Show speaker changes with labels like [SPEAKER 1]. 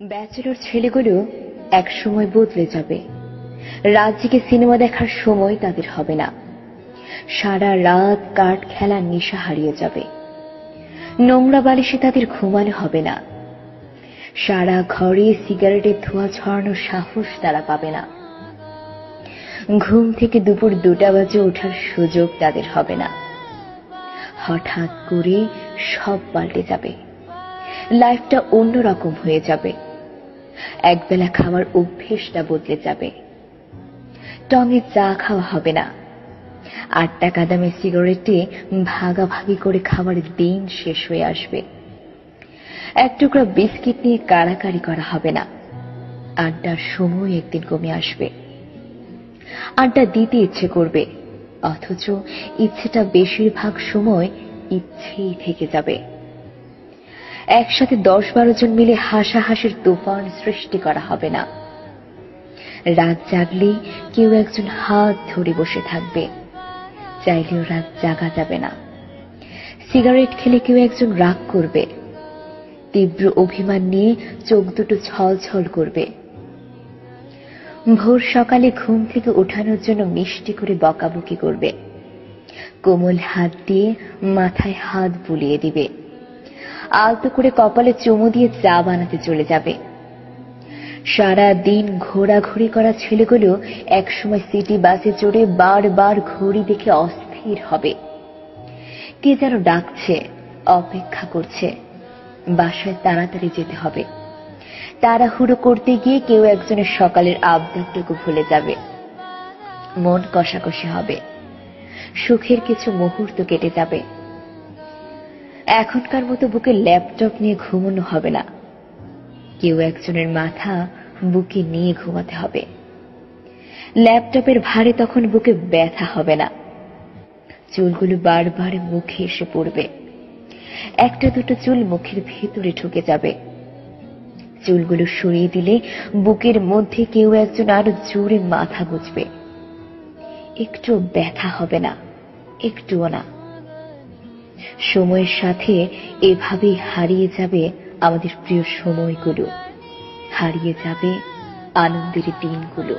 [SPEAKER 1] Bachelor ছেলেগুলো এক সময় বদলে যাবে। রাত জেগে সিনেমা দেখার সময় তাদের হবে না। সারা রাত কার্ড খেলার নেশা হারিয়ে যাবে। নোংরা বালিশে তাদের ঘুমানো হবে না। সারা ঘরে সিগারেটের ধোঁয়া ছড়ানোর সাহস তারা পাবে না। ঘুম থেকে দুপুর 2টা বাজে ওঠার সুযোগ তাদের হবে না। হঠাৎ করে সব পাল্টে যাবে। লাইফটা অন্যরকম হয়ে যাবে। একবেলা খাওয়ার অভ্যেসটা বদলে যাবে। টঙে চা খাওয়া হবে না। 8 টাকা দামের সিগারেটে ভাগাভাগি করে খাওয়ার দিন শেষ হয়ে আসবে। এক টুকরা বিস্কিট নিয়ে কাড়াকাড়ি করা হবে না। আড্ডার সময় একদিন কমে আসবে। আড্ডা দিতে ইচ্ছে করবে, অথচ ইচ্ছেটা বেশিরভাগ সময় ইচ্ছেই থেকে যাবে। একসাথে 10-12 জন মিলে হাসাহাসির তুফান সৃষ্টি করা হবে না। রাত জাগলেই কেউ একজন হাত ধরে বসে থাকবে, চাইলেও রাত জাগা যাবে না। সিগারেট খেলে কেউ একজন রাগ করবে, তীব্র অভিমান নিয়ে চোখ দুটো ছলছল করবে। ভোর সকালে ঘুম থেকে ওঠানোর জন্য মিষ্টি করে বকাবকি করবে, কোমল হাত দিয়ে মাথায় হাত বুলিয়ে দিবে, আলতো করে কপালে চুমু দিয়ে চা বানাতে চলে যাবে। সারা দিন ঘোরাঘুরি করা ছেলেগুলো একসময় সিটি বাসে চড়ে বারবার ঘড়ি দেখে অস্থির হবে। কে যেন ডাকছে, অপেক্ষা করছে, বাসায় তাড়াতাড়ি যেতে হবে। তাড়াহুড়ো করতে গিয়ে কেউ একজনের সকালের আবদারটুকু ভুলে যাবে। মন কষাকষি হবে। সুখের কিছু মুহূর্ত কেটে যাবে। এখনকার মতো বুকে ল্যাপটপ নিয়ে ঘুমানো হবে না। কেউ একজনের মাথা বুকে নিয়ে ঘুমাতে হবে। ল্যাপটপের ভারে তখন বুকে ব্যথা হবে না। চুলগুলো বারবার মুখে এসে পড়বে। একটা দুটো চুল মুখের ভেতরে ঢুকে যাবে। চুলগুলো সরিয়ে দিলে বুকের মধ্যে কেউ একজন আরো জোরে মাথা গুঁজবে। একটু ব্যথা হবে না, একটুও না। সময়ের সাথে এভাবেই হারিয়ে যাবে আমাদের প্রিয় সময়গুলো, হারিয়ে যাবে আনন্দের দিনগুলো।